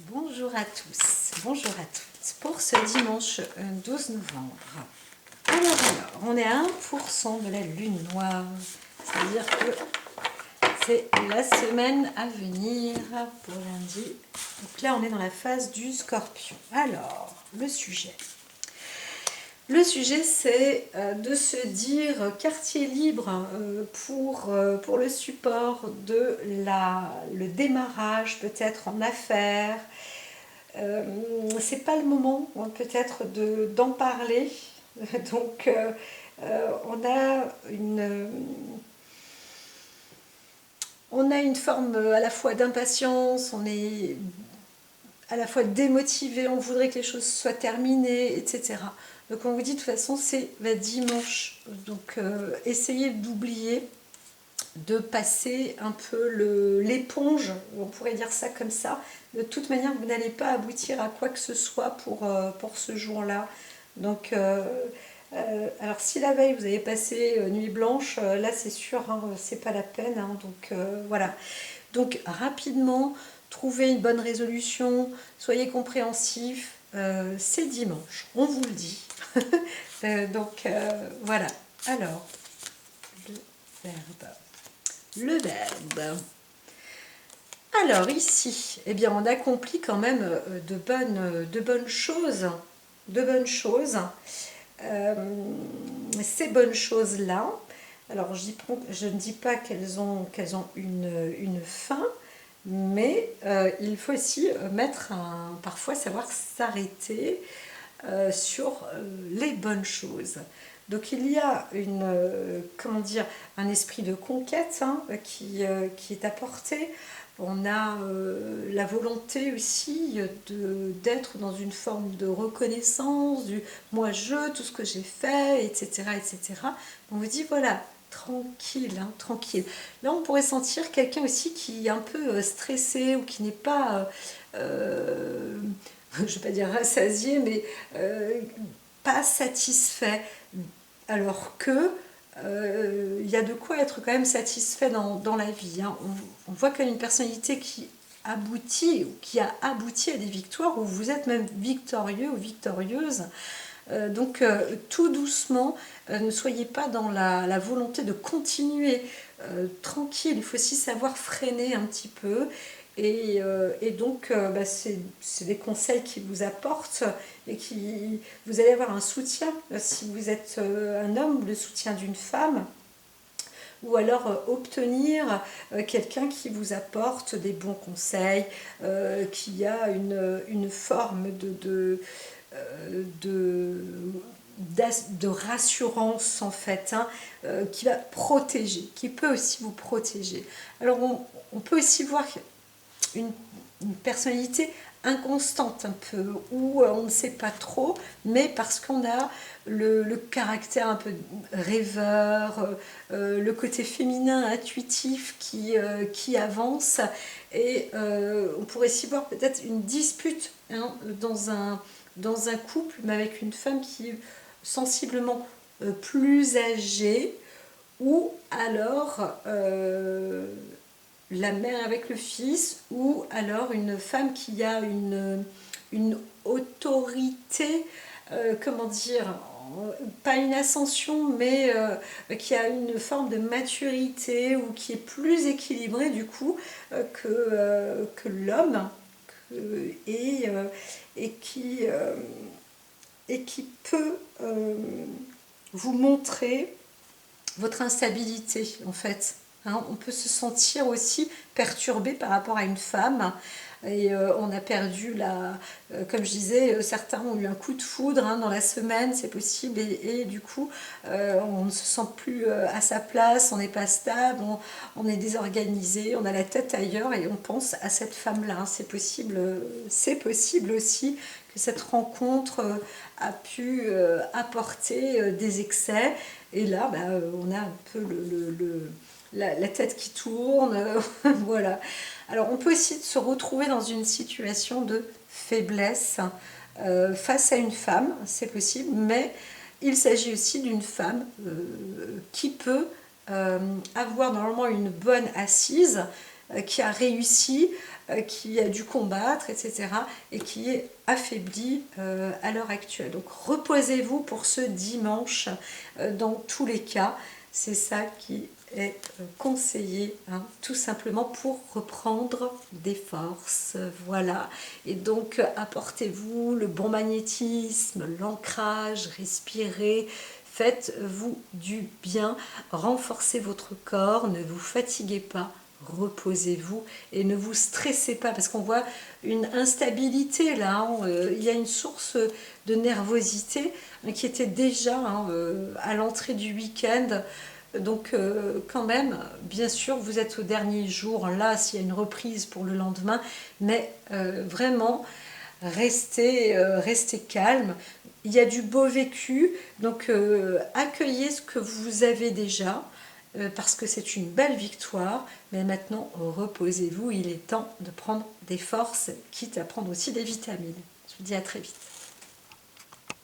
Bonjour à tous, bonjour à toutes. Pour ce dimanche 12 novembre, alors, on est à 1% de la lune noire, c'est-à-dire que c'est la semaine à venir pour lundi. Donc là, on est dans la phase du scorpion. Alors, le sujet. Le sujet, c'est de se dire quartier libre pour le support de le démarrage, peut-être en affaires. C'est pas le moment peut-être d'en parler. Donc, on a une forme à la fois d'impatience, on est à la fois démotivé, on voudrait que les choses soient terminées, etc. Donc on vous dit de toute façon c'est dimanche, donc essayez d'oublier, de passer un peu l'éponge, on pourrait dire ça comme ça. De toute manière vous n'allez pas aboutir à quoi que ce soit pour ce jour-là. Donc alors si la veille vous avez passé nuit blanche, là c'est sûr, hein, c'est pas la peine, hein, donc voilà. Donc rapidement, trouvez une bonne résolution, soyez compréhensifs, c'est dimanche, on vous le dit. Voilà. Alors, le verbe. Le verbe. Alors ici, eh bien, on accomplit quand même de bonnes choses. De bonnes choses. Ces bonnes choses-là, alors je ne dis pas qu'elles ont une fin, mais il faut aussi parfois savoir s'arrêter sur les bonnes choses. Donc il y a comment dire, un esprit de conquête qui est apporté. On a la volonté aussi d'être dans une forme de reconnaissance, du moi je, tout ce que j'ai fait, etc. etc. On vous dit voilà, tranquille, hein, tranquille. Là on pourrait sentir quelqu'un aussi qui est un peu stressé ou qui n'est pas, je ne vais pas dire rassasié, mais pas satisfait. Alors que il y a de quoi être quand même satisfait dans la vie. Hein. On voit qu'il y a une personnalité qui aboutit, ou qui a abouti à des victoires, où vous êtes même victorieux ou victorieuse. Donc tout doucement, ne soyez pas dans la volonté de continuer tranquille, il faut aussi savoir freiner un petit peu. Et donc, c'est des conseils qui vous apportent et vous allez avoir un soutien. Si vous êtes un homme, le soutien d'une femme, ou alors obtenir quelqu'un qui vous apporte des bons conseils, qui a une forme de rassurance en fait, hein, qui va protéger, qui peut aussi vous protéger. Alors on peut aussi voir une personnalité inconstante un peu, où on ne sait pas trop, mais parce qu'on a le caractère un peu rêveur, le côté féminin intuitif qui avance, et on pourrait s'y voir peut-être une dispute hein, dans un couple, mais avec une femme qui est sensiblement plus âgée, ou alors la mère avec le fils, ou alors une femme qui a une autorité, comment dire, pas une ascension, mais qui a une forme de maturité, ou qui est plus équilibrée du coup que l'homme, et, et qui peut vous montrer votre instabilité en fait. Hein, on peut se sentir aussi perturbé par rapport à une femme, et on a perdu comme je disais, certains ont eu un coup de foudre hein, dans la semaine, c'est possible, et du coup on ne se sent plus à sa place, on n'est pas stable, on est désorganisé, on a la tête ailleurs et on pense à cette femme-là. Hein. C'est possible aussi que cette rencontre a pu apporter des excès. Et là, on a un peu la tête qui tourne. Voilà. Alors, on peut aussi se retrouver dans une situation de faiblesse face à une femme, c'est possible, mais il s'agit aussi d'une femme qui peut avoir normalement une bonne assise, qui a réussi qui a dû combattre, etc. et qui est affaibli à l'heure actuelle. Donc reposez-vous pour ce dimanche dans tous les cas. C'est ça qui est conseillé, hein, tout simplement pour reprendre des forces. Voilà. Et donc apportez-vous le bon magnétisme, l'ancrage, respirez. Faites-vous du bien, renforcez votre corps, ne vous fatiguez pas, reposez-vous et ne vous stressez pas parce qu'on voit une instabilité là, hein, il y a une source de nervosité qui était déjà, hein, à l'entrée du week-end. Donc quand même, bien sûr, vous êtes au dernier jour, là, s'il y a une reprise pour le lendemain, mais vraiment, restez calme. Il y a du beau vécu, donc accueillez ce que vous avez déjà, parce que c'est une belle victoire, mais maintenant, reposez-vous, il est temps de prendre des forces, quitte à prendre aussi des vitamines. Je vous dis à très vite.